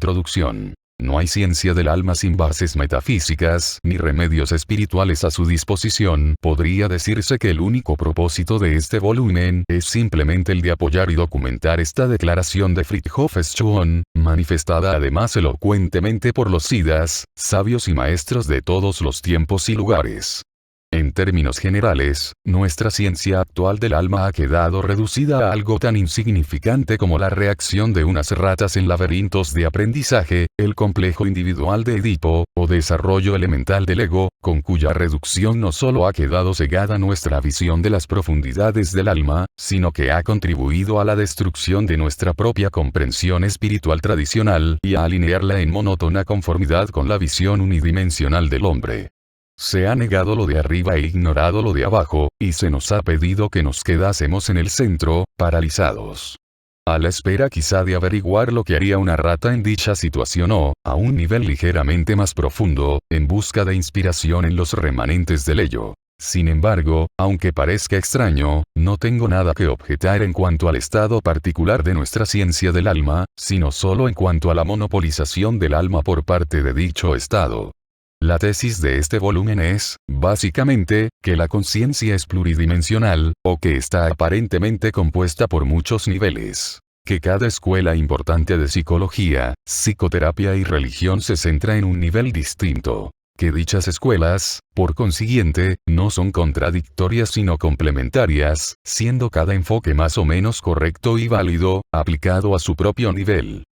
introducción. No hay ciencia del alma sin bases metafísicas ni remedios espirituales a su disposición. Podría decirse que el único propósito de este volumen es simplemente el de apoyar y documentar esta declaración de Fridtjof Schuon, manifestada además elocuentemente por los siddhas, sabios y maestros de todos los tiempos y lugares. En términos generales, nuestra ciencia actual del alma ha quedado reducida a algo tan insignificante como la reacción de unas ratas en laberintos de aprendizaje, el complejo individual de Edipo, o desarrollo elemental del ego, con cuya reducción no solo ha quedado cegada nuestra visión de las profundidades del alma, sino que ha contribuido a la destrucción de nuestra propia comprensión espiritual tradicional y a alinearla en monótona conformidad con la visión unidimensional del hombre. Se ha negado lo de arriba e ignorado lo de abajo, y se nos ha pedido que nos quedásemos en el centro, paralizados. A la espera quizá de averiguar lo que haría una rata en dicha situación o, a un nivel ligeramente más profundo, en busca de inspiración en los remanentes del ello. Sin embargo, aunque parezca extraño, no tengo nada que objetar en cuanto al estado particular de nuestra ciencia del alma, sino solo en cuanto a la monopolización del alma por parte de dicho estado. La tesis de este volumen es, básicamente, que la conciencia es pluridimensional, o que está aparentemente compuesta por muchos niveles. Que cada escuela importante de psicología, psicoterapia y religión se centra en un nivel distinto. Que dichas escuelas, por consiguiente, no son contradictorias sino complementarias, siendo cada enfoque más o menos correcto y válido, aplicado a su propio nivel.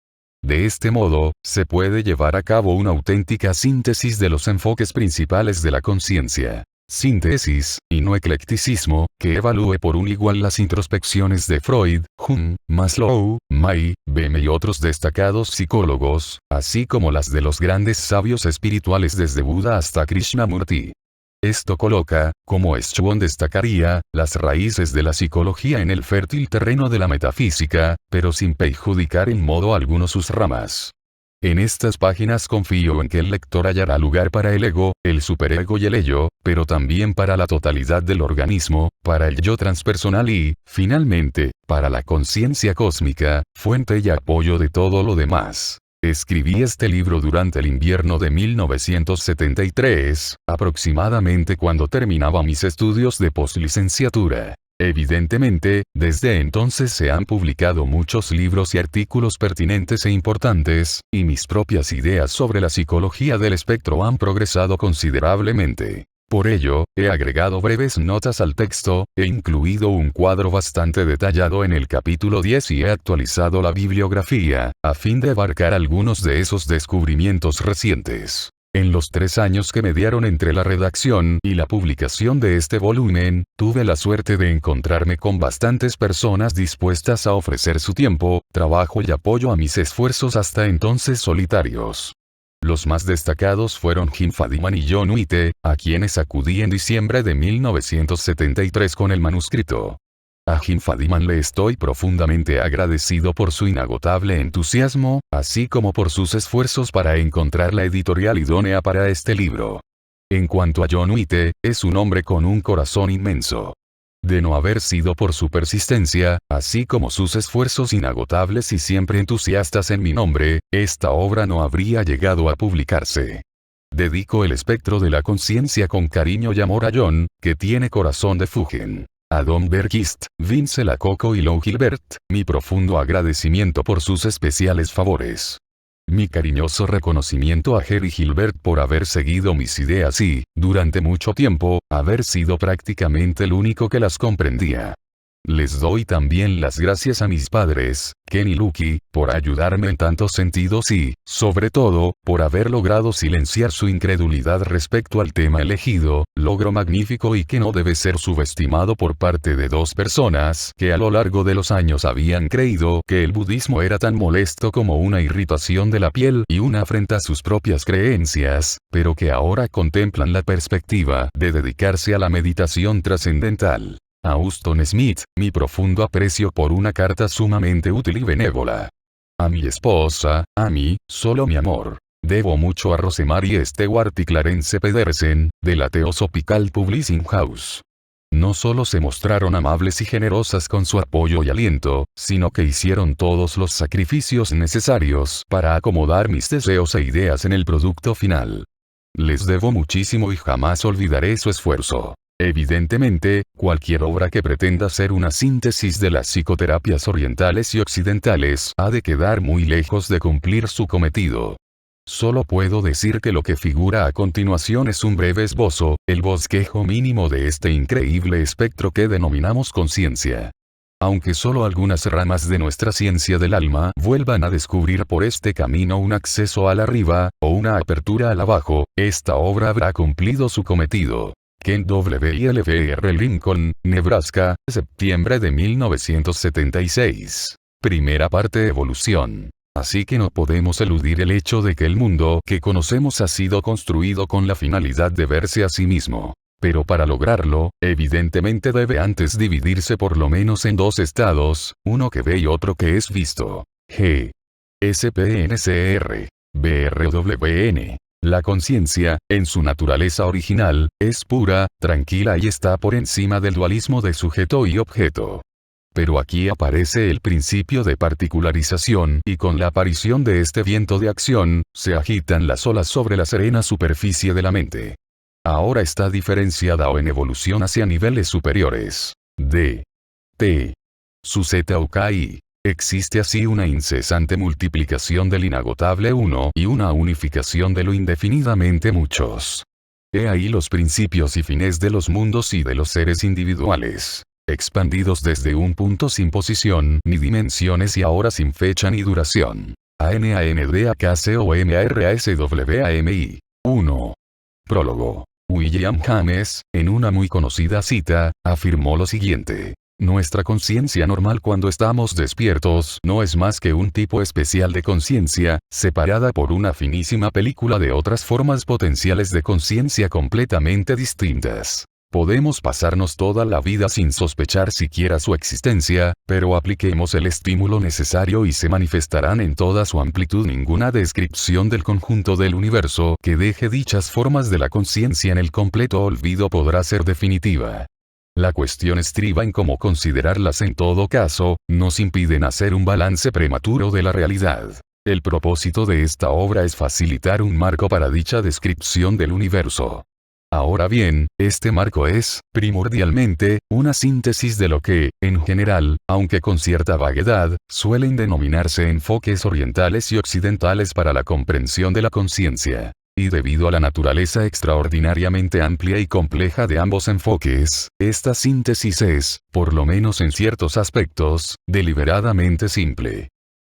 De este modo, se puede llevar a cabo una auténtica síntesis de los enfoques principales de la conciencia. Síntesis, y no eclecticismo, que evalúe por un igual las introspecciones de Freud, Jung, Maslow, May, Bem y otros destacados psicólogos, así como las de los grandes sabios espirituales desde Buda hasta Krishnamurti. Esto coloca, como Schuon destacaría, las raíces de la psicología en el fértil terreno de la metafísica, pero sin perjudicar en modo alguno sus ramas. En estas páginas confío en que el lector hallará lugar para el ego, el superego y el ello, pero también para la totalidad del organismo, para el yo transpersonal y, finalmente, para la conciencia cósmica, fuente y apoyo de todo lo demás. Escribí este libro durante el invierno de 1973, aproximadamente cuando terminaba mis estudios de postlicenciatura. Evidentemente, desde entonces se han publicado muchos libros y artículos pertinentes e importantes, y mis propias ideas sobre la psicología del espectro han progresado considerablemente. Por ello, he agregado breves notas al texto, he incluido un cuadro bastante detallado en el capítulo 10 y he actualizado la bibliografía, a fin de abarcar algunos de esos descubrimientos recientes. En los 3 años que mediaron entre la redacción y la publicación de este volumen, tuve la suerte de encontrarme con bastantes personas dispuestas a ofrecer su tiempo, trabajo y apoyo a mis esfuerzos hasta entonces solitarios. Los más destacados fueron Jim Fadiman y John White, a quienes acudí en diciembre de 1973 con el manuscrito. A Jim Fadiman le estoy profundamente agradecido por su inagotable entusiasmo, así como por sus esfuerzos para encontrar la editorial idónea para este libro. En cuanto a John White, es un hombre con un corazón inmenso. De no haber sido por su persistencia, así como sus esfuerzos inagotables y siempre entusiastas en mi nombre, esta obra no habría llegado a publicarse. Dedico el espectro de la conciencia con cariño y amor a John, que tiene corazón de Fugen. A Don Bergist, Vince Lacoco y Lou Gilbert, mi profundo agradecimiento por sus especiales favores. Mi cariñoso reconocimiento a Jerry Gilbert por haber seguido mis ideas y, durante mucho tiempo, haber sido prácticamente el único que las comprendía. Les doy también las gracias a mis padres, Ken y Lucky, por ayudarme en tantos sentidos y, sobre todo, por haber logrado silenciar su incredulidad respecto al tema elegido, logro magnífico y que no debe ser subestimado por parte de 2 personas que a lo largo de los años habían creído que el budismo era tan molesto como una irritación de la piel y una afrenta a sus propias creencias, pero que ahora contemplan la perspectiva de dedicarse a la meditación trascendental. A Huston Smith, mi profundo aprecio por una carta sumamente útil y benévola. A mi esposa, Amy, solo mi amor. Debo mucho a Rosemary Stewart y Clarence Pedersen, de la Theosophical Publishing House. No solo se mostraron amables y generosas con su apoyo y aliento, sino que hicieron todos los sacrificios necesarios para acomodar mis deseos e ideas en el producto final. Les debo muchísimo y jamás olvidaré su esfuerzo. Evidentemente, cualquier obra que pretenda ser una síntesis de las psicoterapias orientales y occidentales ha de quedar muy lejos de cumplir su cometido. Solo puedo decir que lo que figura a continuación es un breve esbozo, el bosquejo mínimo de este increíble espectro que denominamos conciencia. Aunque solo algunas ramas de nuestra ciencia del alma vuelvan a descubrir por este camino un acceso al arriba, o una apertura al abajo, esta obra habrá cumplido su cometido. Ken W. y L.V.R. Lincoln, Nebraska, septiembre de 1976. Primera parte: Evolución. Así que no podemos eludir el hecho de que el mundo que conocemos ha sido construido con la finalidad de verse a sí mismo. Pero para lograrlo, evidentemente debe antes dividirse por lo menos en dos estados, uno que ve y otro que es visto. G. SPNCR. BRWN. La conciencia, en su naturaleza original, es pura, tranquila y está por encima del dualismo de sujeto y objeto. Pero aquí aparece el principio de particularización y con la aparición de este viento de acción, se agitan las olas sobre la serena superficie de la mente. Ahora está diferenciada o en evolución hacia niveles superiores. D. T. Su Z o KI. Existe así una incesante multiplicación del inagotable uno y una unificación de lo indefinidamente muchos. He ahí los principios y fines de los mundos y de los seres individuales, expandidos desde un punto sin posición ni dimensiones y ahora sin fecha ni duración. ANANDAKCOMARASWAMI. 1. Prólogo. William James, en una muy conocida cita, afirmó lo siguiente: nuestra conciencia normal cuando estamos despiertos no es más que un tipo especial de conciencia, separada por una finísima película de otras formas potenciales de conciencia completamente distintas. Podemos pasarnos toda la vida sin sospechar siquiera su existencia, pero apliquemos el estímulo necesario y se manifestarán en toda su amplitud. Ninguna descripción del conjunto del universo que deje dichas formas de la conciencia en el completo olvido podrá ser definitiva. La cuestión estriba en cómo considerarlas. En todo caso, nos impiden hacer un balance prematuro de la realidad. El propósito de esta obra es facilitar un marco para dicha descripción del universo. Ahora bien, este marco es, primordialmente, una síntesis de lo que, en general, aunque con cierta vaguedad, suelen denominarse enfoques orientales y occidentales para la comprensión de la conciencia. Y debido a la naturaleza extraordinariamente amplia y compleja de ambos enfoques, esta síntesis es, por lo menos en ciertos aspectos, deliberadamente simple.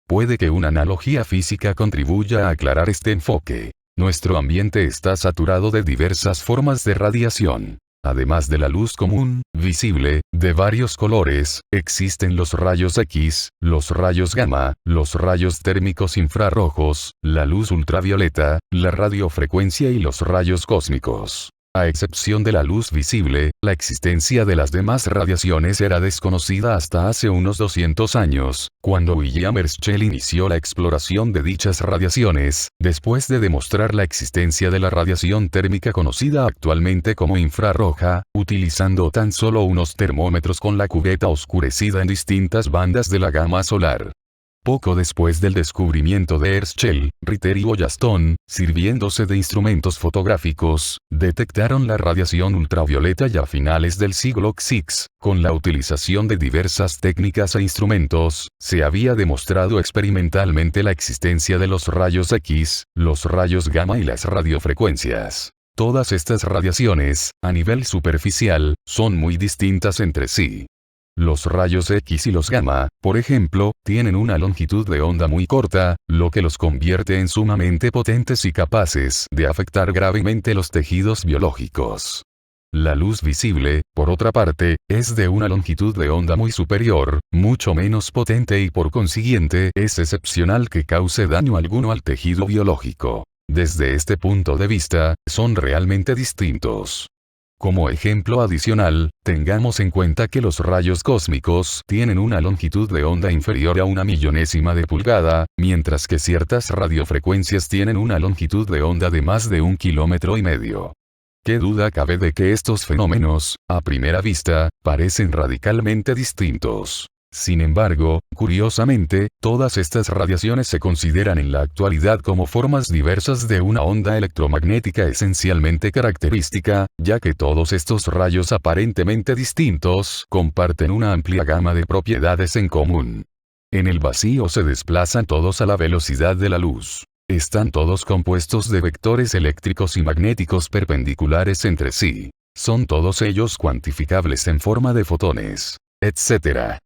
Puede que una analogía física contribuya a aclarar este enfoque. Nuestro ambiente está saturado de diversas formas de radiación. Además de la luz común, visible, de varios colores, existen los rayos X, los rayos gamma, los rayos térmicos infrarrojos, la luz ultravioleta, la radiofrecuencia y los rayos cósmicos. A excepción de la luz visible, la existencia de las demás radiaciones era desconocida hasta hace unos 200 años, cuando William Herschel inició la exploración de dichas radiaciones, después de demostrar la existencia de la radiación térmica conocida actualmente como infrarroja, utilizando tan solo unos termómetros con la cubeta oscurecida en distintas bandas de la gama solar. Poco después del descubrimiento de Herschel, Ritter y Wollaston, sirviéndose de instrumentos fotográficos, detectaron la radiación ultravioleta y a finales del siglo VI, con la utilización de diversas técnicas e instrumentos, se había demostrado experimentalmente la existencia de los rayos X, los rayos gamma y las radiofrecuencias. Todas estas radiaciones, a nivel superficial, son muy distintas entre sí. Los rayos X y los gamma, por ejemplo, tienen una longitud de onda muy corta, lo que los convierte en sumamente potentes y capaces de afectar gravemente los tejidos biológicos. La luz visible, por otra parte, es de una longitud de onda muy superior, mucho menos potente y por consiguiente es excepcional que cause daño alguno al tejido biológico. Desde este punto de vista, son realmente distintos. Como ejemplo adicional, tengamos en cuenta que los rayos cósmicos tienen una longitud de onda inferior a 1/1000 de pulgada, mientras que ciertas radiofrecuencias tienen una longitud de onda de más de 1,5 kilómetros. ¿Qué duda cabe de que estos fenómenos, a primera vista, parecen radicalmente distintos? Sin embargo, curiosamente, todas estas radiaciones se consideran en la actualidad como formas diversas de una onda electromagnética esencialmente característica, ya que todos estos rayos aparentemente distintos comparten una amplia gama de propiedades en común. En el vacío se desplazan todos a la velocidad de la luz. Están todos compuestos de vectores eléctricos y magnéticos perpendiculares entre sí. Son todos ellos cuantificables en forma de fotones, etc.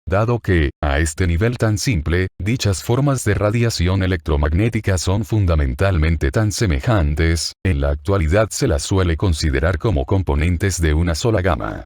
Dado que, a este nivel tan simple, dichas formas de radiación electromagnética son fundamentalmente tan semejantes, en la actualidad se las suele considerar como componentes de una sola gama.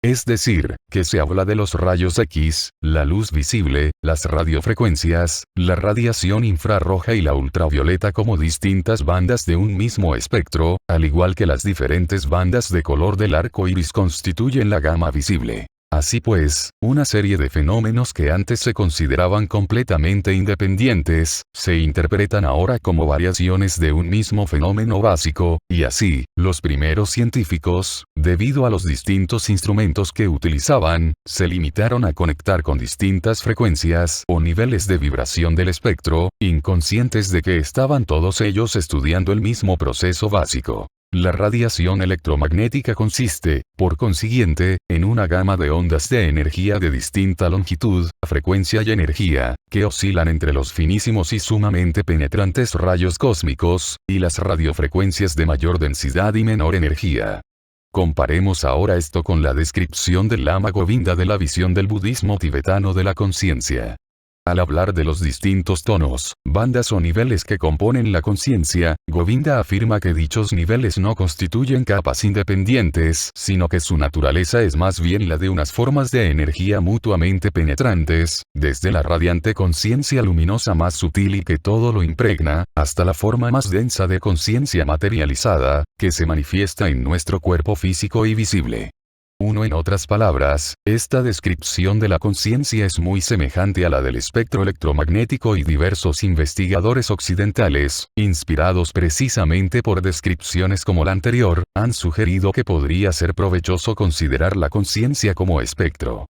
Es decir, que se habla de los rayos X, la luz visible, las radiofrecuencias, la radiación infrarroja y la ultravioleta como distintas bandas de un mismo espectro, al igual que las diferentes bandas de color del arco iris constituyen la gama visible. Así pues, una serie de fenómenos que antes se consideraban completamente independientes, se interpretan ahora como variaciones de un mismo fenómeno básico, y así, los primeros científicos, debido a los distintos instrumentos que utilizaban, se limitaron a conectar con distintas frecuencias o niveles de vibración del espectro, inconscientes de que estaban todos ellos estudiando el mismo proceso básico. La radiación electromagnética consiste, por consiguiente, en una gama de ondas de energía de distinta longitud, frecuencia y energía, que oscilan entre los finísimos y sumamente penetrantes rayos cósmicos, y las radiofrecuencias de mayor densidad y menor energía. Comparemos ahora esto con la descripción del Lama Govinda de la visión del budismo tibetano de la conciencia. Al hablar de los distintos tonos, bandas o niveles que componen la conciencia, Govinda afirma que dichos niveles no constituyen capas independientes, sino que su naturaleza es más bien la de unas formas de energía mutuamente penetrantes, desde la radiante conciencia luminosa más sutil y que todo lo impregna, hasta la forma más densa de conciencia materializada, que se manifiesta en nuestro cuerpo físico y visible. En otras palabras, esta descripción de la conciencia es muy semejante a la del espectro electromagnético y diversos investigadores occidentales, inspirados precisamente por descripciones como la anterior, han sugerido que podría ser provechoso considerar la conciencia como espectro.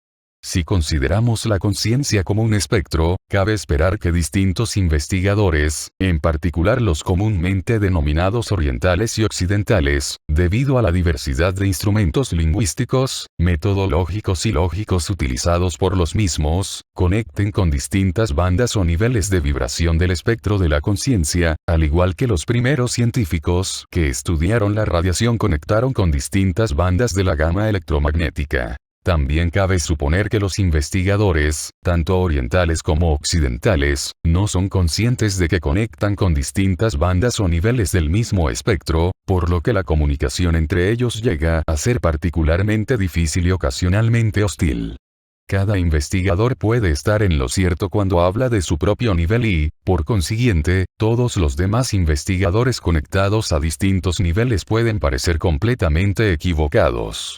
Si consideramos la conciencia como un espectro, cabe esperar que distintos investigadores, en particular los comúnmente denominados orientales y occidentales, debido a la diversidad de instrumentos lingüísticos, metodológicos y lógicos utilizados por los mismos, conecten con distintas bandas o niveles de vibración del espectro de la conciencia, al igual que los primeros científicos que estudiaron la radiación conectaron con distintas bandas de la gama electromagnética. También cabe suponer que los investigadores, tanto orientales como occidentales, no son conscientes de que conectan con distintas bandas o niveles del mismo espectro, por lo que la comunicación entre ellos llega a ser particularmente difícil y ocasionalmente hostil. Cada investigador puede estar en lo cierto cuando habla de su propio nivel y, por consiguiente, todos los demás investigadores conectados a distintos niveles pueden parecer completamente equivocados.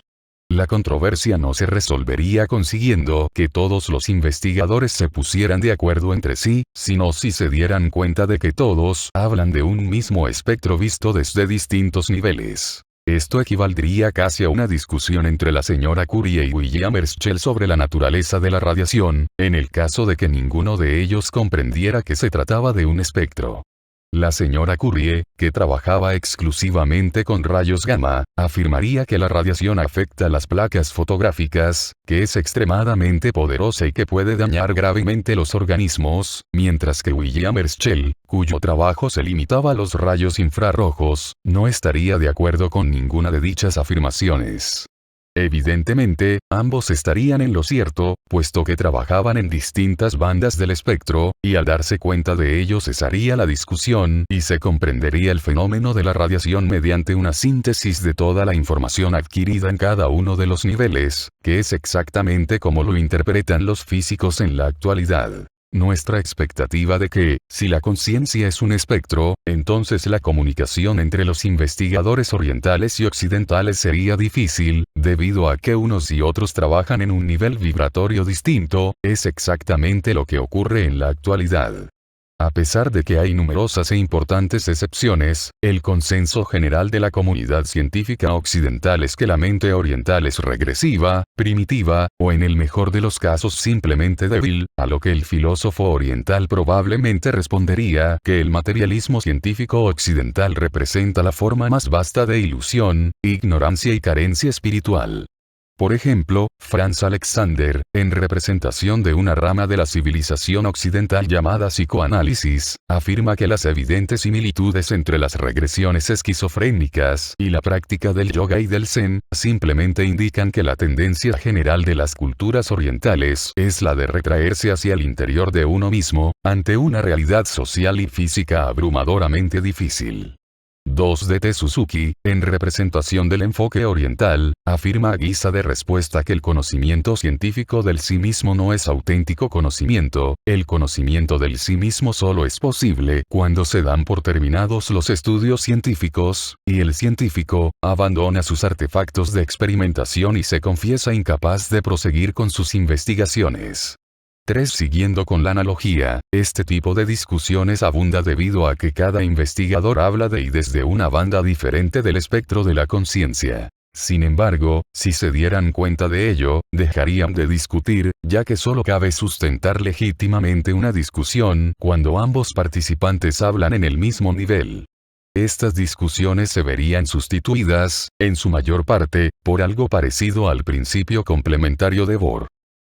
La controversia no se resolvería consiguiendo que todos los investigadores se pusieran de acuerdo entre sí, sino si se dieran cuenta de que todos hablan de un mismo espectro visto desde distintos niveles. Esto equivaldría casi a una discusión entre la señora Curie y William Herschel sobre la naturaleza de la radiación, en el caso de que ninguno de ellos comprendiera que se trataba de un espectro. La señora Curie, que trabajaba exclusivamente con rayos gamma, afirmaría que la radiación afecta las placas fotográficas, que es extremadamente poderosa y que puede dañar gravemente los organismos, mientras que William Herschel, cuyo trabajo se limitaba a los rayos infrarrojos, no estaría de acuerdo con ninguna de dichas afirmaciones. Evidentemente, ambos estarían en lo cierto, puesto que trabajaban en distintas bandas del espectro, y al darse cuenta de ello cesaría la discusión y se comprendería el fenómeno de la radiación mediante una síntesis de toda la información adquirida en cada uno de los niveles, que es exactamente como lo interpretan los físicos en la actualidad. Nuestra expectativa de que, si la conciencia es un espectro, entonces la comunicación entre los investigadores orientales y occidentales sería difícil, debido a que unos y otros trabajan en un nivel vibratorio distinto, es exactamente lo que ocurre en la actualidad. A pesar de que hay numerosas e importantes excepciones, el consenso general de la comunidad científica occidental es que la mente oriental es regresiva, primitiva, o en el mejor de los casos simplemente débil, a lo que el filósofo oriental probablemente respondería que el materialismo científico occidental representa la forma más vasta de ilusión, ignorancia y carencia espiritual. Por ejemplo, Franz Alexander, en representación de una rama de la civilización occidental llamada psicoanálisis, afirma que las evidentes similitudes entre las regresiones esquizofrénicas y la práctica del yoga y del zen, simplemente indican que la tendencia general de las culturas orientales es la de retraerse hacia el interior de uno mismo, ante una realidad social y física abrumadoramente difícil. 2D Suzuki, en representación del enfoque oriental, afirma a guisa de respuesta que el conocimiento científico del sí mismo no es auténtico conocimiento, el conocimiento del sí mismo solo es posible cuando se dan por terminados los estudios científicos, y el científico abandona sus artefactos de experimentación y se confiesa incapaz de proseguir con sus investigaciones. 3. Siguiendo con la analogía, este tipo de discusiones abunda debido a que cada investigador habla de y desde una banda diferente del espectro de la conciencia. Sin embargo, si se dieran cuenta de ello, dejarían de discutir, ya que solo cabe sustentar legítimamente una discusión cuando ambos participantes hablan en el mismo nivel. Estas discusiones se verían sustituidas, en su mayor parte, por algo parecido al principio complementario de Bohr.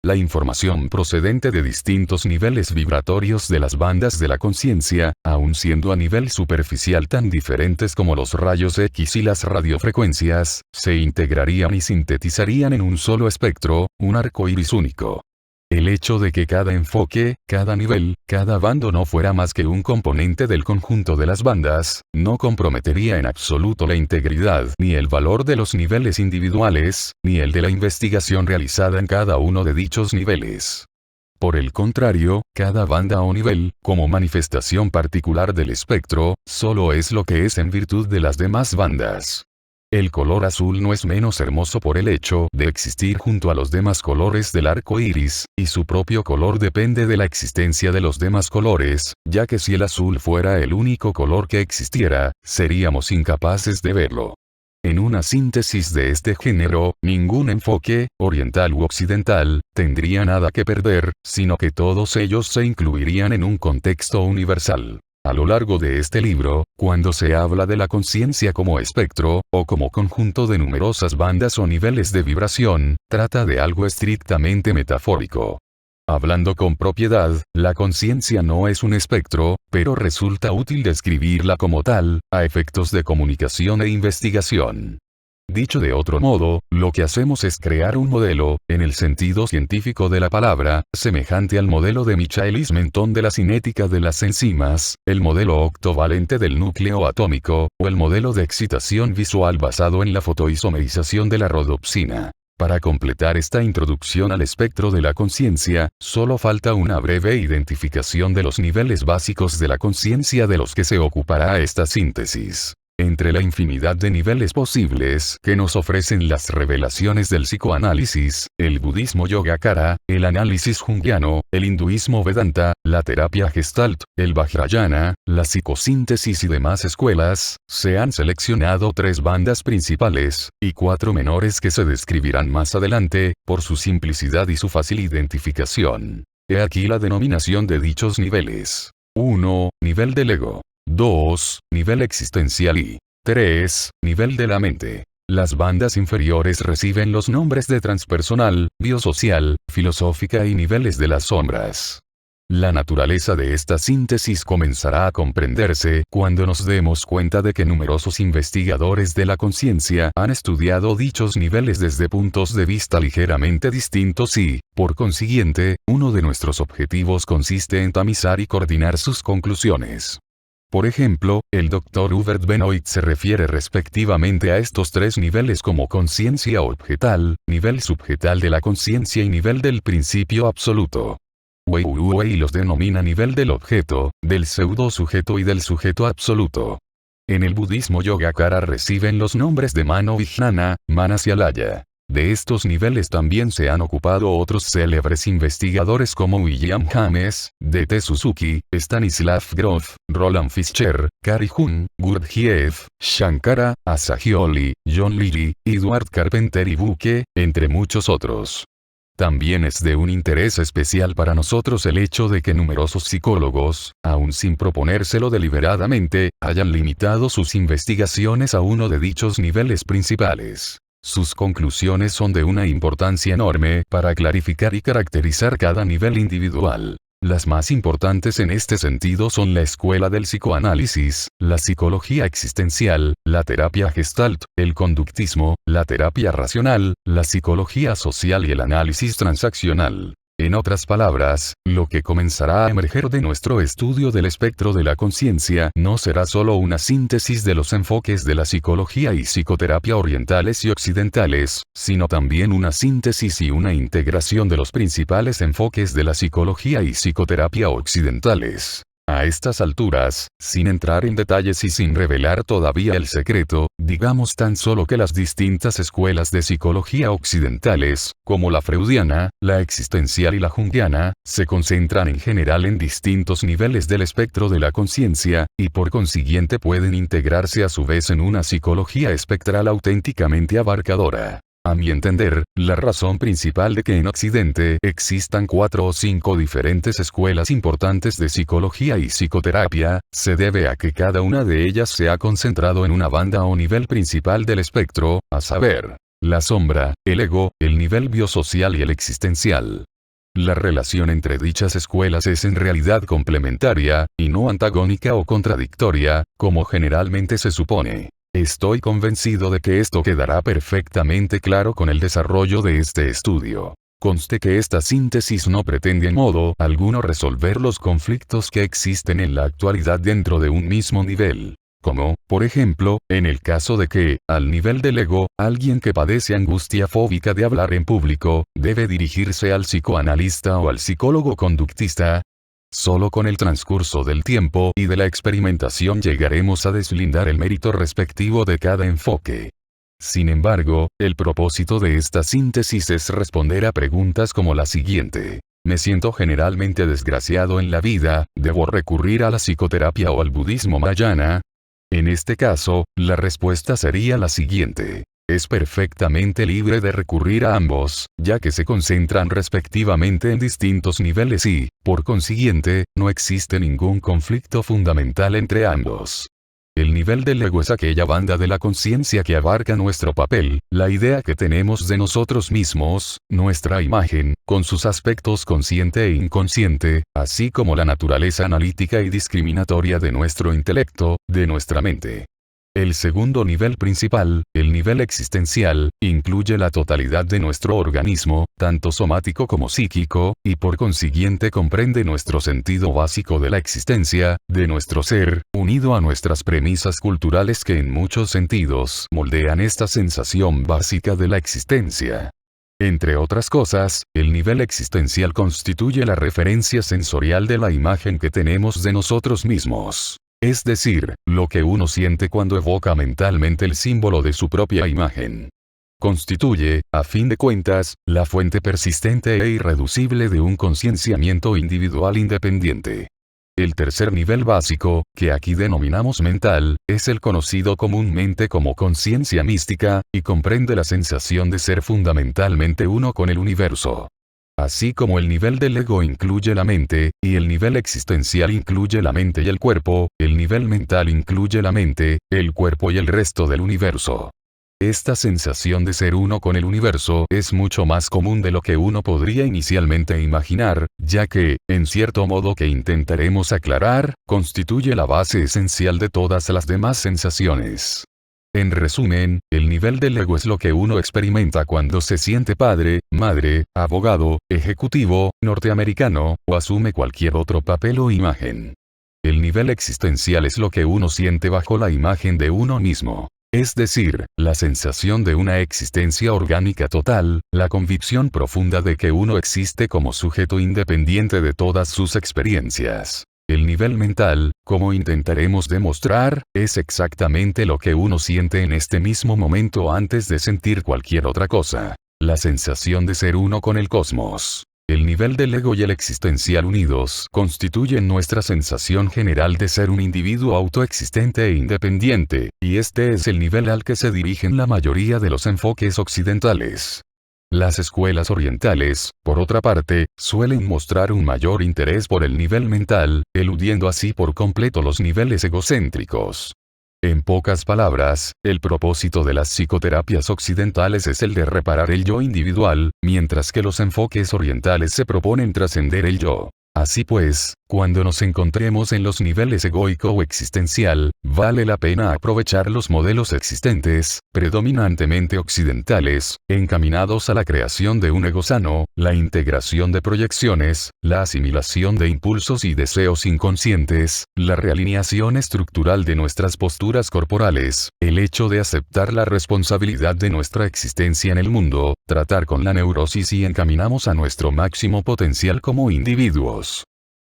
La información procedente de distintos niveles vibratorios de las bandas de la conciencia, aun siendo a nivel superficial tan diferentes como los rayos X y las radiofrecuencias, se integrarían y sintetizarían en un solo espectro, un arco iris único. El hecho de que cada enfoque, cada nivel, cada bando no fuera más que un componente del conjunto de las bandas, no comprometería en absoluto la integridad ni el valor de los niveles individuales, ni el de la investigación realizada en cada uno de dichos niveles. Por el contrario, cada banda o nivel, como manifestación particular del espectro, solo es lo que es en virtud de las demás bandas. El color azul no es menos hermoso por el hecho de existir junto a los demás colores del arco iris, y su propio color depende de la existencia de los demás colores, ya que si el azul fuera el único color que existiera, seríamos incapaces de verlo. En una síntesis de este género, ningún enfoque, oriental u occidental, tendría nada que perder, sino que todos ellos se incluirían en un contexto universal. A lo largo de este libro, cuando se habla de la conciencia como espectro, o como conjunto de numerosas bandas o niveles de vibración, trata de algo estrictamente metafórico. Hablando con propiedad, la conciencia no es un espectro, pero resulta útil describirla como tal, a efectos de comunicación e investigación. Dicho de otro modo, lo que hacemos es crear un modelo, en el sentido científico de la palabra, semejante al modelo de Michaelis-Menten de la cinética de las enzimas, el modelo octovalente del núcleo atómico, o el modelo de excitación visual basado en la fotoisomerización de la rodopsina. Para completar esta introducción al espectro de la conciencia, solo falta una breve identificación de los niveles básicos de la conciencia de los que se ocupará esta síntesis. Entre la infinidad de niveles posibles que nos ofrecen las revelaciones del psicoanálisis, el budismo yogacara, el análisis junguiano, el hinduismo vedanta, la terapia gestalt, el vajrayana, la psicosíntesis y demás escuelas, se han seleccionado 3 bandas principales, y 4 menores que se describirán más adelante, por su simplicidad y su fácil identificación. He aquí la denominación de dichos niveles. 1. Nivel del ego. 2. Nivel existencial y 3. Nivel de la mente. Las bandas inferiores reciben los nombres de transpersonal, biosocial, filosófica y niveles de las sombras. La naturaleza de esta síntesis comenzará a comprenderse cuando nos demos cuenta de que numerosos investigadores de la conciencia han estudiado dichos niveles desde puntos de vista ligeramente distintos y, por consiguiente, uno de nuestros objetivos consiste en tamizar y coordinar sus conclusiones. Por ejemplo, el Dr. Hubert Benoit se refiere respectivamente a estos 3 niveles como conciencia objetal, nivel subjetal de la conciencia y nivel del principio absoluto. Wei Wei los denomina nivel del objeto, del pseudo-sujeto y del sujeto absoluto. En el budismo yogacara reciben los nombres de Mano Vijnana, Manas y Alaya. De estos niveles también se han ocupado otros célebres investigadores como William James, D.T. Suzuki, Stanislav Grof, Roland Fischer, Cary Jun, Gurdjieff, Shankara, Assagioli, John Leary, Edward Carpenter y Buke, entre muchos otros. También es de un interés especial para nosotros el hecho de que numerosos psicólogos, aun sin proponérselo deliberadamente, hayan limitado sus investigaciones a uno de dichos niveles principales. Sus conclusiones son de una importancia enorme para clarificar y caracterizar cada nivel individual. Las más importantes en este sentido son la escuela del psicoanálisis, la psicología existencial, la terapia gestalt, el conductismo, la terapia racional, la psicología social y el análisis transaccional. En otras palabras, lo que comenzará a emerger de nuestro estudio del espectro de la conciencia no será solo una síntesis de los enfoques de la psicología y psicoterapia orientales y occidentales, sino también una síntesis y una integración de los principales enfoques de la psicología y psicoterapia occidentales. A estas alturas, sin entrar en detalles y sin revelar todavía el secreto, digamos tan solo que las distintas escuelas de psicología occidentales, como la freudiana, la existencial y la junguiana, se concentran en general en distintos niveles del espectro de la conciencia, y por consiguiente pueden integrarse a su vez en una psicología espectral auténticamente abarcadora. A mi entender, la razón principal de que en Occidente existan 4 o 5 diferentes escuelas importantes de psicología y psicoterapia, se debe a que cada una de ellas se ha concentrado en una banda o nivel principal del espectro, a saber, la sombra, el ego, el nivel biosocial y el existencial. La relación entre dichas escuelas es en realidad complementaria, y no antagónica o contradictoria, como generalmente se supone. Estoy convencido de que esto quedará perfectamente claro con el desarrollo de este estudio. Conste que esta síntesis no pretende en modo alguno resolver los conflictos que existen en la actualidad dentro de un mismo nivel. Como, por ejemplo, en el caso de que, al nivel del ego, alguien que padece angustia fóbica de hablar en público, debe dirigirse al psicoanalista o al psicólogo conductista. Solo con el transcurso del tiempo y de la experimentación llegaremos a deslindar el mérito respectivo de cada enfoque. Sin embargo, el propósito de esta síntesis es responder a preguntas como la siguiente. ¿Me siento generalmente desgraciado en la vida? ¿Debo recurrir a la psicoterapia o al budismo mahayana? En este caso, la respuesta sería la siguiente. Es perfectamente libre de recurrir a ambos, ya que se concentran respectivamente en distintos niveles y, por consiguiente, no existe ningún conflicto fundamental entre ambos. El nivel del ego es aquella banda de la conciencia que abarca nuestro papel, la idea que tenemos de nosotros mismos, nuestra imagen, con sus aspectos consciente e inconsciente, así como la naturaleza analítica y discriminatoria de nuestro intelecto, de nuestra mente. El segundo nivel principal, el nivel existencial, incluye la totalidad de nuestro organismo, tanto somático como psíquico, y por consiguiente comprende nuestro sentido básico de la existencia, de nuestro ser, unido a nuestras premisas culturales que en muchos sentidos moldean esta sensación básica de la existencia. Entre otras cosas, el nivel existencial constituye la referencia sensorial de la imagen que tenemos de nosotros mismos. Es decir, lo que uno siente cuando evoca mentalmente el símbolo de su propia imagen. Constituye, a fin de cuentas, la fuente persistente e irreducible de un concienciamiento individual independiente. El tercer nivel básico, que aquí denominamos mental, es el conocido comúnmente como conciencia mística, y comprende la sensación de ser fundamentalmente uno con el universo. Así como el nivel del ego incluye la mente, y el nivel existencial incluye la mente y el cuerpo, el nivel mental incluye la mente, el cuerpo y el resto del universo. Esta sensación de ser uno con el universo es mucho más común de lo que uno podría inicialmente imaginar, ya que, en cierto modo que intentaremos aclarar, constituye la base esencial de todas las demás sensaciones. En resumen, el nivel del ego es lo que uno experimenta cuando se siente padre, madre, abogado, ejecutivo, norteamericano, o asume cualquier otro papel o imagen. El nivel existencial es lo que uno siente bajo la imagen de uno mismo. Es decir, la sensación de una existencia orgánica total, la convicción profunda de que uno existe como sujeto independiente de todas sus experiencias. El nivel mental, como intentaremos demostrar, es exactamente lo que uno siente en este mismo momento antes de sentir cualquier otra cosa. la sensación de ser uno con el cosmos. El nivel del ego y el existencial unidos constituyen nuestra sensación general de ser un individuo autoexistente e independiente, y este es el nivel al que se dirigen la mayoría de los enfoques occidentales. Las escuelas orientales, por otra parte, suelen mostrar un mayor interés por el nivel mental, eludiendo así por completo los niveles egocéntricos. En pocas palabras, el propósito de las psicoterapias occidentales es el de reparar el yo individual, mientras que los enfoques orientales se proponen trascender el yo. Así pues, cuando nos encontremos en los niveles egoico o existencial, vale la pena aprovechar los modelos existentes, predominantemente occidentales, encaminados a la creación de un ego sano, la integración de proyecciones, la asimilación de impulsos y deseos inconscientes, la realineación estructural de nuestras posturas corporales, el hecho de aceptar la responsabilidad de nuestra existencia en el mundo, tratar con la neurosis y encaminamos a nuestro máximo potencial como individuos.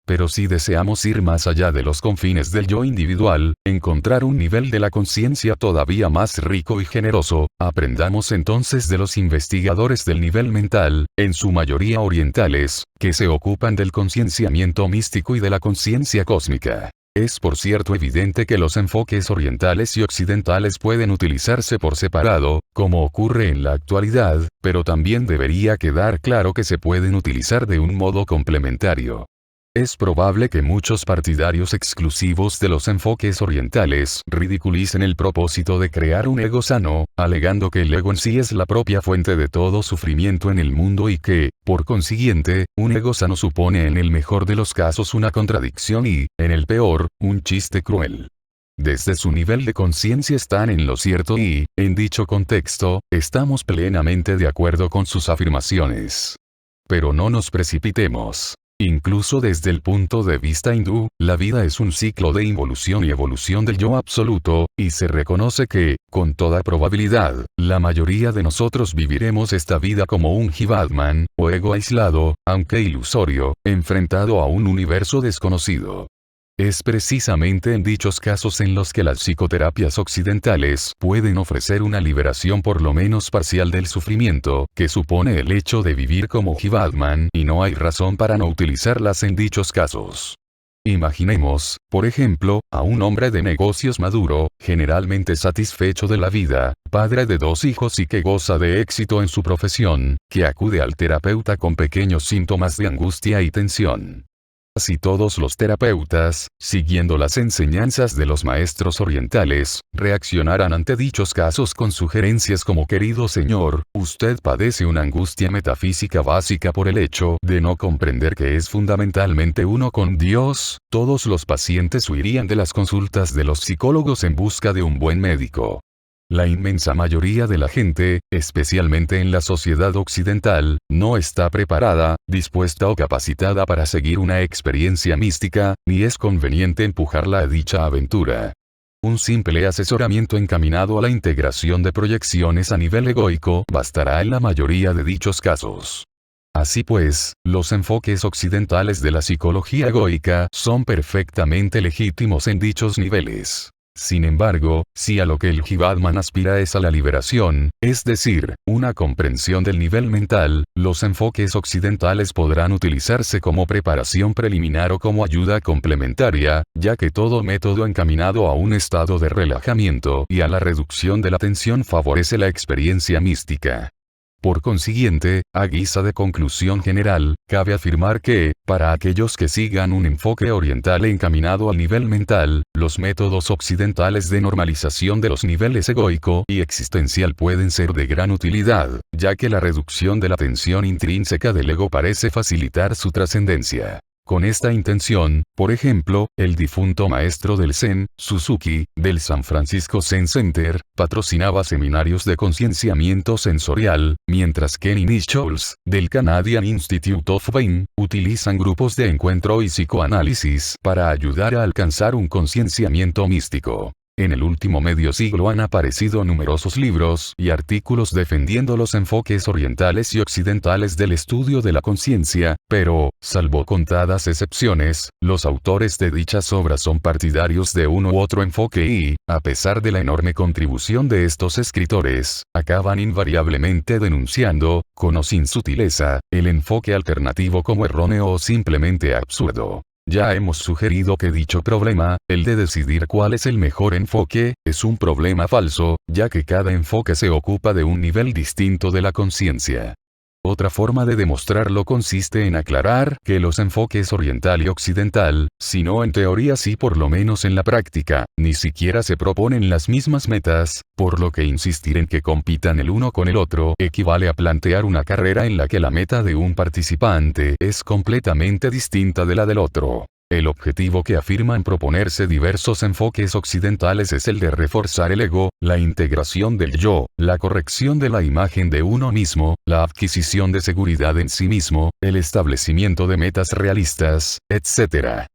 Pero si deseamos ir más allá de los confines del yo individual, encontrar un nivel de la conciencia todavía más rico y generoso, aprendamos entonces de los investigadores del nivel mental, en su mayoría orientales, que se ocupan del concienciamiento místico y de la conciencia cósmica. Es por cierto evidente que los enfoques orientales y occidentales pueden utilizarse por separado, como ocurre en la actualidad, pero también debería quedar claro que se pueden utilizar de un modo complementario. Es probable que muchos partidarios exclusivos de los enfoques orientales ridiculicen el propósito de crear un ego sano, alegando que el ego en sí es la propia fuente de todo sufrimiento en el mundo y que, por consiguiente, un ego sano supone en el mejor de los casos una contradicción y, en el peor, un chiste cruel. Desde su nivel de conciencia están en lo cierto y, en dicho contexto, estamos plenamente de acuerdo con sus afirmaciones. Pero no nos precipitemos. Incluso desde el punto de vista hindú, la vida es un ciclo de involución y evolución del yo absoluto, y se reconoce que, con toda probabilidad, la mayoría de nosotros viviremos esta vida como un Jivatman, o ego aislado, aunque ilusorio, enfrentado a un universo desconocido. Es precisamente en dichos casos en los que las psicoterapias occidentales pueden ofrecer una liberación por lo menos parcial del sufrimiento que supone el hecho de vivir como Jivatman, y no hay razón para no utilizarlas en dichos casos. Imaginemos, por ejemplo, a un hombre de negocios maduro, generalmente satisfecho de la vida, padre de 2 hijos y que goza de éxito en su profesión, que acude al terapeuta con pequeños síntomas de angustia y tensión. Si todos los terapeutas, siguiendo las enseñanzas de los maestros orientales, reaccionaran ante dichos casos con sugerencias como: querido señor, usted padece una angustia metafísica básica por el hecho de no comprender que es fundamentalmente uno con Dios, todos los pacientes huirían de las consultas de los psicólogos en busca de un buen médico. La inmensa mayoría de la gente, especialmente en la sociedad occidental, no está preparada, dispuesta o capacitada para seguir una experiencia mística, ni es conveniente empujarla a dicha aventura. Un simple asesoramiento encaminado a la integración de proyecciones a nivel egoico bastará en la mayoría de dichos casos. Así pues, los enfoques occidentales de la psicología egoica son perfectamente legítimos en dichos niveles. Sin embargo, si a lo que el Jivatman aspira es a la liberación, es decir, una comprensión del nivel mental, los enfoques occidentales podrán utilizarse como preparación preliminar o como ayuda complementaria, ya que todo método encaminado a un estado de relajamiento y a la reducción de la tensión favorece la experiencia mística. Por consiguiente, a guisa de conclusión general, cabe afirmar que, para aquellos que sigan un enfoque oriental encaminado al nivel mental, los métodos occidentales de normalización de los niveles egoico y existencial pueden ser de gran utilidad, ya que la reducción de la tensión intrínseca del ego parece facilitar su trascendencia. Con esta intención, por ejemplo, el difunto maestro del Zen, Suzuki, del San Francisco Zen Center, patrocinaba seminarios de concienciamiento sensorial, mientras Kenny Nichols, del Canadian Institute of Pain, utilizan grupos de encuentro y psicoanálisis para ayudar a alcanzar un concienciamiento místico. En el último medio siglo han aparecido numerosos libros y artículos defendiendo los enfoques orientales y occidentales del estudio de la conciencia, pero, salvo contadas excepciones, los autores de dichas obras son partidarios de uno u otro enfoque y, a pesar de la enorme contribución de estos escritores, acaban invariablemente denunciando, con o sin sutileza, el enfoque alternativo como erróneo o simplemente absurdo. Ya hemos sugerido que dicho problema, el de decidir cuál es el mejor enfoque, es un problema falso, ya que cada enfoque se ocupa de un nivel distinto de la conciencia. Otra forma de demostrarlo consiste en aclarar que los enfoques oriental y occidental, si no en teoría sí por lo menos en la práctica, ni siquiera se proponen las mismas metas, por lo que insistir en que compitan el uno con el otro equivale a plantear una carrera en la que la meta de un participante es completamente distinta de la del otro. El objetivo que afirman proponerse diversos enfoques occidentales es el de reforzar el ego, la integración del yo, la corrección de la imagen de uno mismo, la adquisición de seguridad en sí mismo, el establecimiento de metas realistas, etc.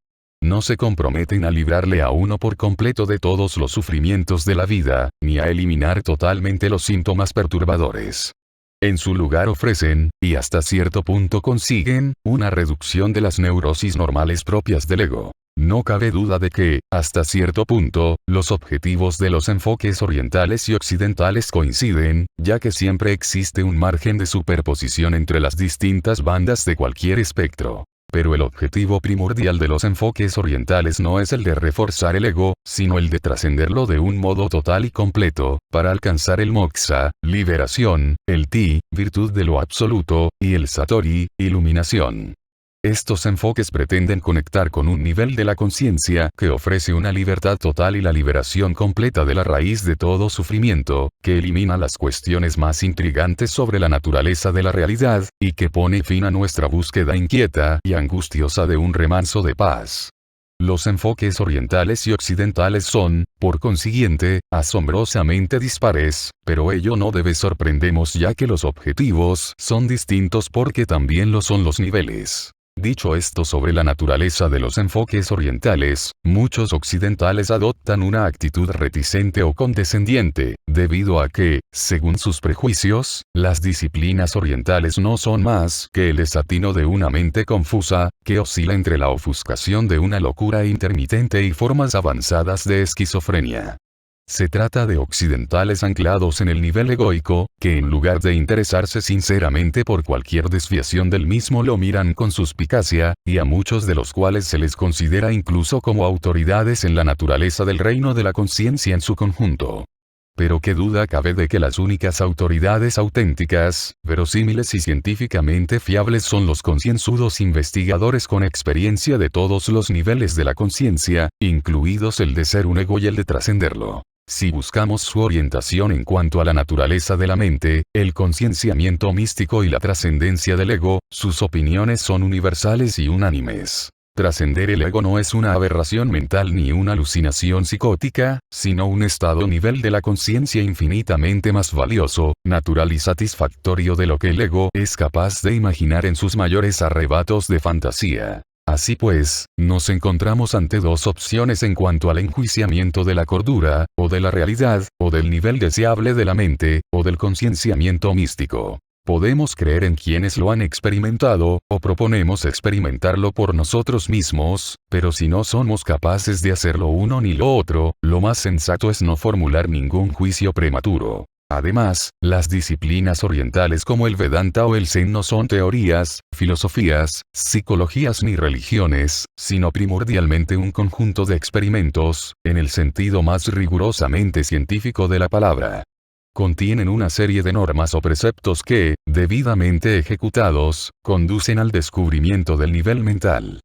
No se comprometen a librarle a uno por completo de todos los sufrimientos de la vida, ni a eliminar totalmente los síntomas perturbadores. En su lugar ofrecen, y hasta cierto punto consiguen, una reducción de las neurosis normales propias del ego. No cabe duda de que, hasta cierto punto, los objetivos de los enfoques orientales y occidentales coinciden, ya que siempre existe un margen de superposición entre las distintas bandas de cualquier espectro. Pero el objetivo primordial de los enfoques orientales no es el de reforzar el ego, sino el de trascenderlo de un modo total y completo, para alcanzar el moksha, liberación, el ti, virtud de lo absoluto, y el satori, iluminación. Estos enfoques pretenden conectar con un nivel de la conciencia que ofrece una libertad total y la liberación completa de la raíz de todo sufrimiento, que elimina las cuestiones más intrigantes sobre la naturaleza de la realidad, y que pone fin a nuestra búsqueda inquieta y angustiosa de un remanso de paz. Los enfoques orientales y occidentales son, por consiguiente, asombrosamente dispares, pero ello no debe sorprendernos ya que los objetivos son distintos porque también lo son los niveles. Dicho esto sobre la naturaleza de los enfoques orientales, muchos occidentales adoptan una actitud reticente o condescendiente, debido a que, según sus prejuicios, las disciplinas orientales no son más que el desatino de una mente confusa, que oscila entre la ofuscación de una locura intermitente y formas avanzadas de esquizofrenia. Se trata de occidentales anclados en el nivel egoico, que en lugar de interesarse sinceramente por cualquier desviación del mismo lo miran con suspicacia, y a muchos de los cuales se les considera incluso como autoridades en la naturaleza del reino de la conciencia en su conjunto. Pero qué duda cabe de que las únicas autoridades auténticas, verosímiles y científicamente fiables son los concienzudos investigadores con experiencia de todos los niveles de la conciencia, incluidos el de ser un ego y el de trascenderlo. Si buscamos su orientación en cuanto a la naturaleza de la mente, el concienciamiento místico y la trascendencia del ego, sus opiniones son universales y unánimes. Trascender el ego no es una aberración mental ni una alucinación psicótica, sino un estado nivel de la conciencia infinitamente más valioso, natural y satisfactorio de lo que el ego es capaz de imaginar en sus mayores arrebatos de fantasía. Así pues, nos encontramos ante dos opciones en cuanto al enjuiciamiento de la cordura, o de la realidad, o del nivel deseable de la mente, o del concienciamiento místico. Podemos creer en quienes lo han experimentado, o proponemos experimentarlo por nosotros mismos, pero si no somos capaces de hacer lo uno ni lo otro, lo más sensato es no formular ningún juicio prematuro. Además, las disciplinas orientales como el Vedanta o el Zen no son teorías, filosofías, psicologías ni religiones, sino primordialmente un conjunto de experimentos, en el sentido más rigurosamente científico de la palabra. Contienen una serie de normas o preceptos que, debidamente ejecutados, conducen al descubrimiento del nivel mental.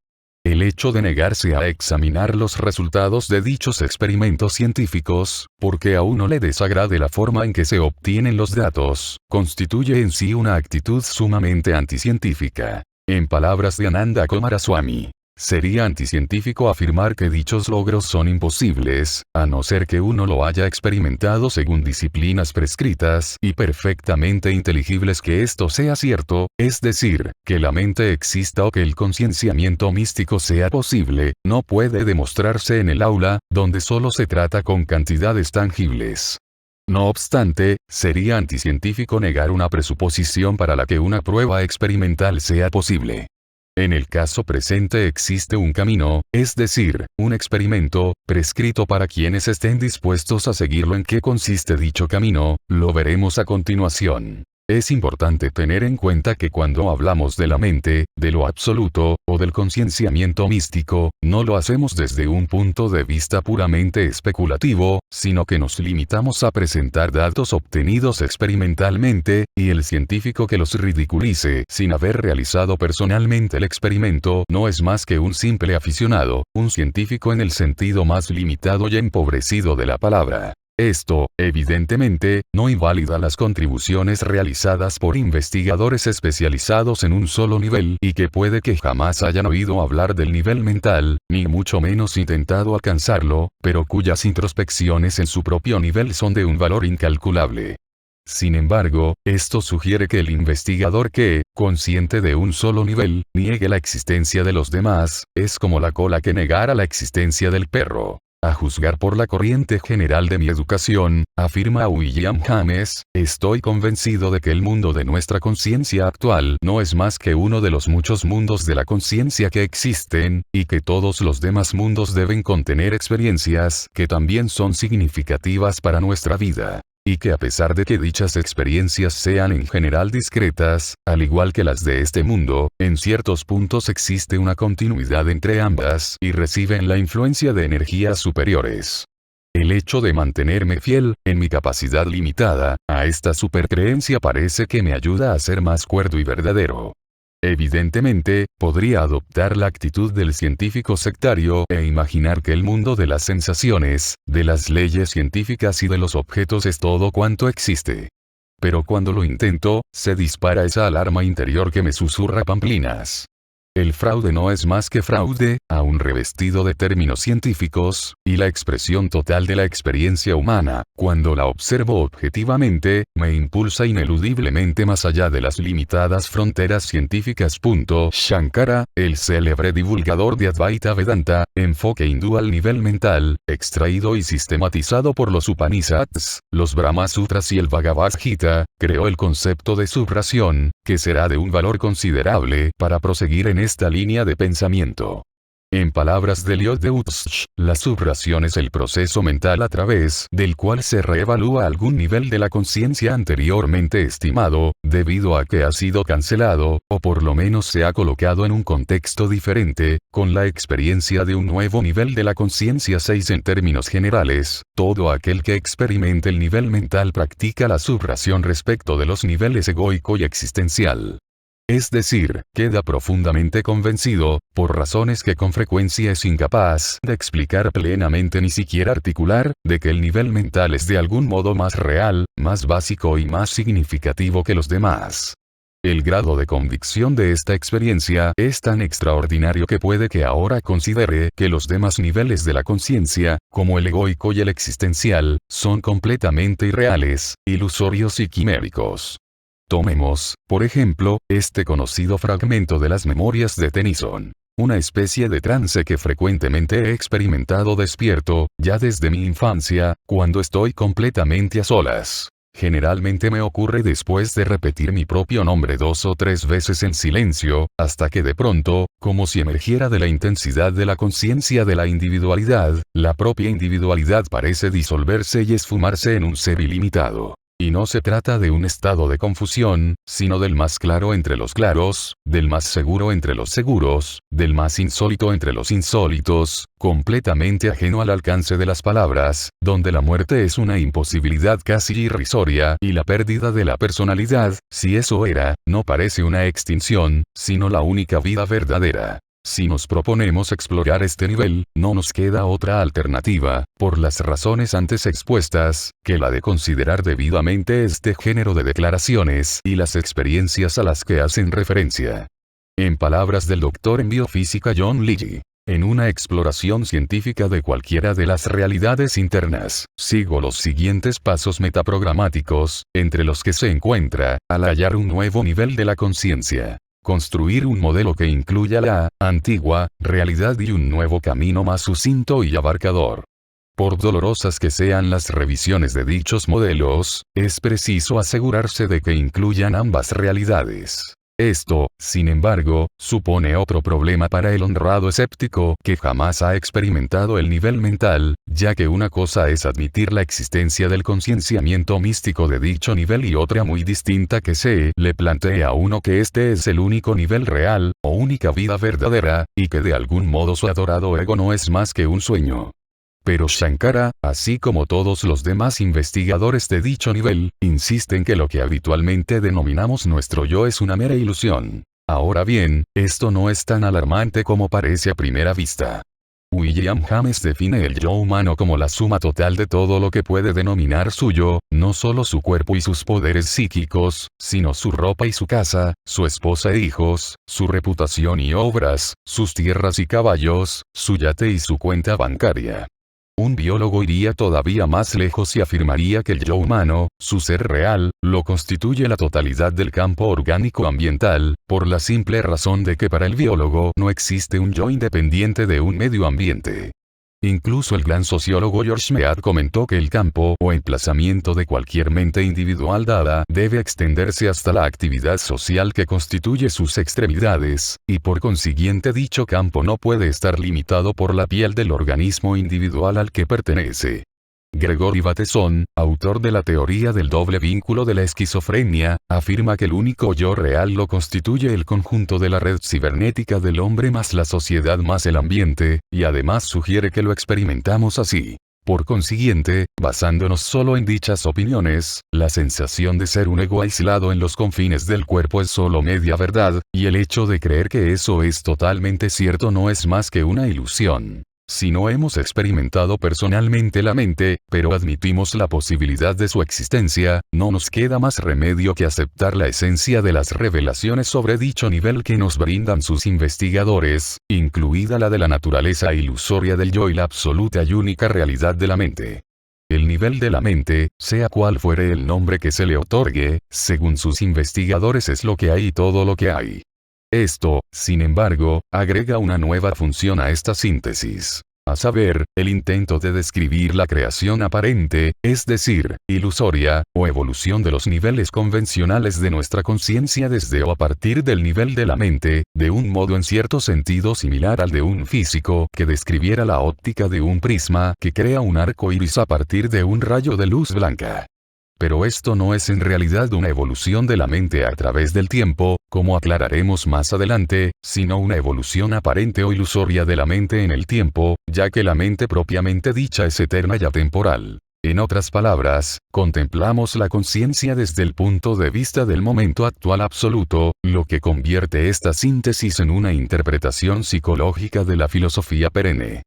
El hecho de negarse a examinar los resultados de dichos experimentos científicos, porque a uno le desagrade la forma en que se obtienen los datos, constituye en sí una actitud sumamente anticientífica. En palabras de Ananda Coomaraswamy, Sería anticientífico afirmar que dichos logros son imposibles, a no ser que uno lo haya experimentado según disciplinas prescritas y perfectamente inteligibles que esto sea cierto, es decir, que la mente exista o que el concienciamiento místico sea posible, no puede demostrarse en el aula, donde solo se trata con cantidades tangibles. No obstante, sería anticientífico negar una presuposición para la que una prueba experimental sea posible. En el caso presente existe un camino, es decir, un experimento, prescrito para quienes estén dispuestos a seguirlo. ¿En qué consiste dicho camino? Lo veremos a continuación. Es importante tener en cuenta que cuando hablamos de la mente, de lo absoluto, o del concienciamiento místico, no lo hacemos desde un punto de vista puramente especulativo, sino que nos limitamos a presentar datos obtenidos experimentalmente, y el científico que los ridiculice sin haber realizado personalmente el experimento no es más que un simple aficionado, un científico en el sentido más limitado y empobrecido de la palabra. Esto, evidentemente, no invalida las contribuciones realizadas por investigadores especializados en un solo nivel y que puede que jamás hayan oído hablar del nivel mental, ni mucho menos intentado alcanzarlo, pero cuyas introspecciones en su propio nivel son de un valor incalculable. Sin embargo, esto sugiere que el investigador que, consciente de un solo nivel, niegue la existencia de los demás, es como la cola que negara la existencia del perro. A juzgar por la corriente general de mi educación, afirma William James, estoy convencido de que el mundo de nuestra conciencia actual no es más que uno de los muchos mundos de la conciencia que existen, y que todos los demás mundos deben contener experiencias que también son significativas para nuestra vida. Y que a pesar de que dichas experiencias sean en general discretas, al igual que las de este mundo, en ciertos puntos existe una continuidad entre ambas y reciben la influencia de energías superiores. El hecho de mantenerme fiel, en mi capacidad limitada, a esta supercreencia parece que me ayuda a ser más cuerdo y verdadero. Evidentemente, podría adoptar la actitud del científico sectario e imaginar que el mundo de las sensaciones, de las leyes científicas y de los objetos es todo cuanto existe. Pero cuando lo intento, se dispara esa alarma interior que me susurra pamplinas. El fraude no es más que fraude, aún revestido de términos científicos, y la expresión total de la experiencia humana, cuando la observo objetivamente, me impulsa ineludiblemente más allá de las limitadas fronteras científicas. Shankara, el célebre divulgador de Advaita Vedanta, enfoque hindú al nivel mental, extraído y sistematizado por los Upanishads, los Brahma Sutras y el Bhagavad Gita, creó el concepto de subración, que será de un valor considerable para proseguir en esta línea de pensamiento. En palabras de Eliot de Utsch, la subración es el proceso mental a través del cual se reevalúa algún nivel de la conciencia anteriormente estimado, debido a que ha sido cancelado, o por lo menos se ha colocado en un contexto diferente, con la experiencia de un nuevo nivel de la conciencia. 6. En términos generales, todo aquel que experimente el nivel mental practica la subración respecto de los niveles egoico y existencial. Es decir, queda profundamente convencido, por razones que con frecuencia es incapaz de explicar plenamente ni siquiera articular, de que el nivel mental es de algún modo más real, más básico y más significativo que los demás. El grado de convicción de esta experiencia es tan extraordinario que puede que ahora considere que los demás niveles de la conciencia, como el egoico y el existencial, son completamente irreales, ilusorios y quiméricos. Tomemos, por ejemplo, este conocido fragmento de las memorias de Tennyson. Una especie de trance que frecuentemente he experimentado despierto, ya desde mi infancia, cuando estoy completamente a solas. Generalmente me ocurre después de repetir mi propio nombre 2 o 3 veces en silencio, hasta que de pronto, como si emergiera de la intensidad de la conciencia de la individualidad, la propia individualidad parece disolverse y esfumarse en un ser ilimitado. Y no se trata de un estado de confusión, sino del más claro entre los claros, del más seguro entre los seguros, del más insólito entre los insólitos, completamente ajeno al alcance de las palabras, donde la muerte es una imposibilidad casi irrisoria y la pérdida de la personalidad, si eso era, no parece una extinción, sino la única vida verdadera. Si nos proponemos explorar este nivel, no nos queda otra alternativa, por las razones antes expuestas, que la de considerar debidamente este género de declaraciones y las experiencias a las que hacen referencia. En palabras del doctor en biofísica John Legge, en una exploración científica de cualquiera de las realidades internas, sigo los siguientes pasos metaprogramáticos, entre los que se encuentra, al hallar un nuevo nivel de la conciencia. Construir un modelo que incluya la antigua realidad y un nuevo camino más sucinto y abarcador. Por dolorosas que sean las revisiones de dichos modelos, es preciso asegurarse de que incluyan ambas realidades. Esto, sin embargo, supone otro problema para el honrado escéptico que jamás ha experimentado el nivel mental, ya que una cosa es admitir la existencia del concienciamiento místico de dicho nivel y otra muy distinta que se le plantea a uno que este es el único nivel real, o única vida verdadera, y que de algún modo su adorado ego no es más que un sueño. Pero Shankara, así como todos los demás investigadores de dicho nivel, insisten que lo que habitualmente denominamos nuestro yo es una mera ilusión. Ahora bien, esto no es tan alarmante como parece a primera vista. William James define el yo humano como la suma total de todo lo que puede denominar suyo, no solo su cuerpo y sus poderes psíquicos, sino su ropa y su casa, su esposa e hijos, su reputación y obras, sus tierras y caballos, su yate y su cuenta bancaria. Un biólogo iría todavía más lejos y afirmaría que el yo humano, su ser real, lo constituye la totalidad del campo orgánico ambiental, por la simple razón de que para el biólogo no existe un yo independiente de un medio ambiente. Incluso el gran sociólogo George Mead comentó que el campo o emplazamiento de cualquier mente individual dada debe extenderse hasta la actividad social que constituye sus extremidades, y por consiguiente dicho campo no puede estar limitado por la piel del organismo individual al que pertenece. Gregory Bateson, autor de la teoría del doble vínculo de la esquizofrenia, afirma que el único yo real lo constituye el conjunto de la red cibernética del hombre más la sociedad más el ambiente, y además sugiere que lo experimentamos así. Por consiguiente, basándonos solo en dichas opiniones, la sensación de ser un ego aislado en los confines del cuerpo es solo media verdad, y el hecho de creer que eso es totalmente cierto no es más que una ilusión. Si no hemos experimentado personalmente la mente, pero admitimos la posibilidad de su existencia, no nos queda más remedio que aceptar la esencia de las revelaciones sobre dicho nivel que nos brindan sus investigadores, incluida la de la naturaleza ilusoria del yo y la absoluta y única realidad de la mente. El nivel de la mente, sea cual fuere el nombre que se le otorgue, según sus investigadores es lo que hay y todo lo que hay. Esto, sin embargo, agrega una nueva función a esta síntesis. A saber, el intento de describir la creación aparente, es decir, ilusoria, o evolución de los niveles convencionales de nuestra conciencia desde o a partir del nivel de la mente, de un modo en cierto sentido similar al de un físico que describiera la óptica de un prisma que crea un arco iris a partir de un rayo de luz blanca. Pero esto no es en realidad una evolución de la mente a través del tiempo, como aclararemos más adelante, sino una evolución aparente o ilusoria de la mente en el tiempo, ya que la mente propiamente dicha es eterna y atemporal. En otras palabras, contemplamos la conciencia desde el punto de vista del momento actual absoluto, lo que convierte esta síntesis en una interpretación psicológica de la filosofía perenne.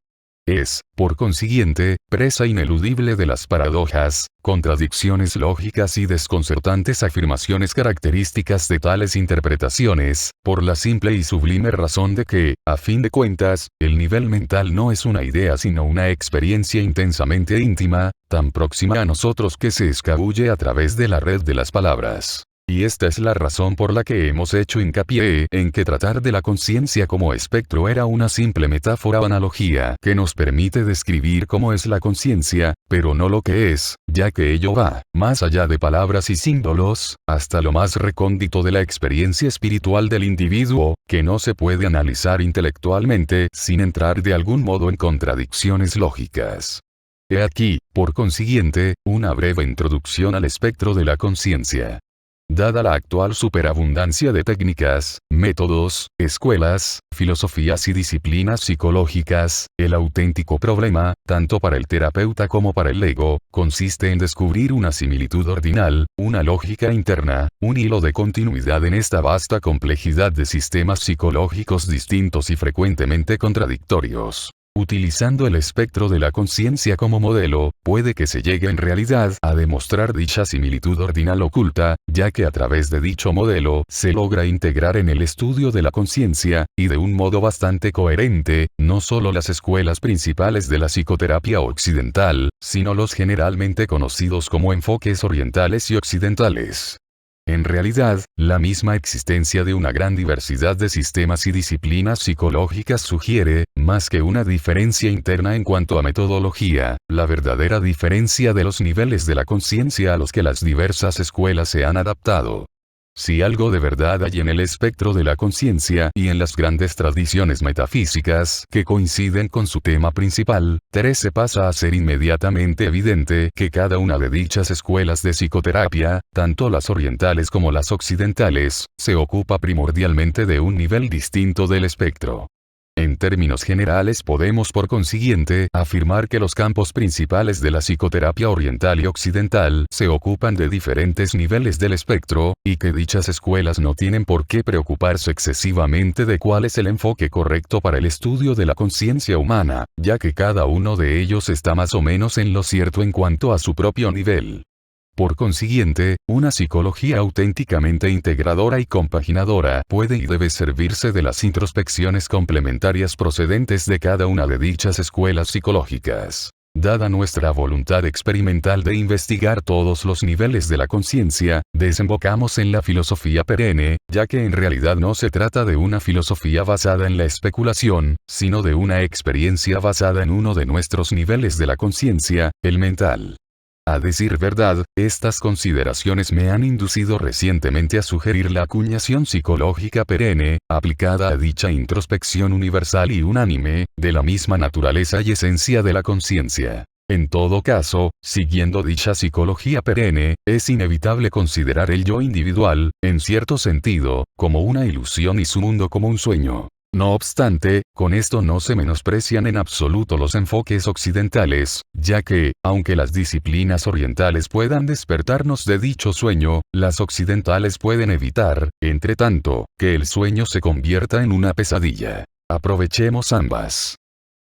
Es, por consiguiente, presa ineludible de las paradojas, contradicciones lógicas y desconcertantes afirmaciones características de tales interpretaciones, por la simple y sublime razón de que, a fin de cuentas, el nivel mental no es una idea sino una experiencia intensamente íntima, tan próxima a nosotros que se escabulle a través de la red de las palabras. Y esta es la razón por la que hemos hecho hincapié en que tratar de la conciencia como espectro era una simple metáfora o analogía que nos permite describir cómo es la conciencia, pero no lo que es, ya que ello va, más allá de palabras y símbolos, hasta lo más recóndito de la experiencia espiritual del individuo, que no se puede analizar intelectualmente sin entrar de algún modo en contradicciones lógicas. He aquí, por consiguiente, una breve introducción al espectro de la conciencia. Dada la actual superabundancia de técnicas, métodos, escuelas, filosofías y disciplinas psicológicas, el auténtico problema, tanto para el terapeuta como para el ego, consiste en descubrir una similitud ordinal, una lógica interna, un hilo de continuidad en esta vasta complejidad de sistemas psicológicos distintos y frecuentemente contradictorios. Utilizando el espectro de la conciencia como modelo, puede que se llegue en realidad a demostrar dicha similitud ordinal oculta, ya que a través de dicho modelo se logra integrar en el estudio de la conciencia, y de un modo bastante coherente, no solo las escuelas principales de la psicoterapia occidental, sino los generalmente conocidos como enfoques orientales y occidentales. En realidad, la misma existencia de una gran diversidad de sistemas y disciplinas psicológicas sugiere, más que una diferencia interna en cuanto a metodología, la verdadera diferencia de los niveles de la conciencia a los que las diversas escuelas se han adaptado. Si algo de verdad hay en el espectro de la conciencia y en las grandes tradiciones metafísicas que coinciden con su tema principal, 13 pasa a ser inmediatamente evidente que cada una de dichas escuelas de psicoterapia, tanto las orientales como las occidentales, se ocupa primordialmente de un nivel distinto del espectro. En términos generales podemos por consiguiente afirmar que los campos principales de la psicoterapia oriental y occidental se ocupan de diferentes niveles del espectro, y que dichas escuelas no tienen por qué preocuparse excesivamente de cuál es el enfoque correcto para el estudio de la conciencia humana, ya que cada uno de ellos está más o menos en lo cierto en cuanto a su propio nivel. Por consiguiente, una psicología auténticamente integradora y compaginadora puede y debe servirse de las introspecciones complementarias procedentes de cada una de dichas escuelas psicológicas. Dada nuestra voluntad experimental de investigar todos los niveles de la conciencia, desembocamos en la filosofía perenne, ya que en realidad no se trata de una filosofía basada en la especulación, sino de una experiencia basada en uno de nuestros niveles de la conciencia, el mental. A decir verdad, estas consideraciones me han inducido recientemente a sugerir la acuñación psicológica perenne, aplicada a dicha introspección universal y unánime, de la misma naturaleza y esencia de la conciencia. En todo caso, siguiendo dicha psicología perenne, es inevitable considerar el yo individual, en cierto sentido, como una ilusión y su mundo como un sueño. No obstante, con esto no se menosprecian en absoluto los enfoques occidentales, ya que, aunque las disciplinas orientales puedan despertarnos de dicho sueño, las occidentales pueden evitar, entre tanto, que el sueño se convierta en una pesadilla. Aprovechemos ambas.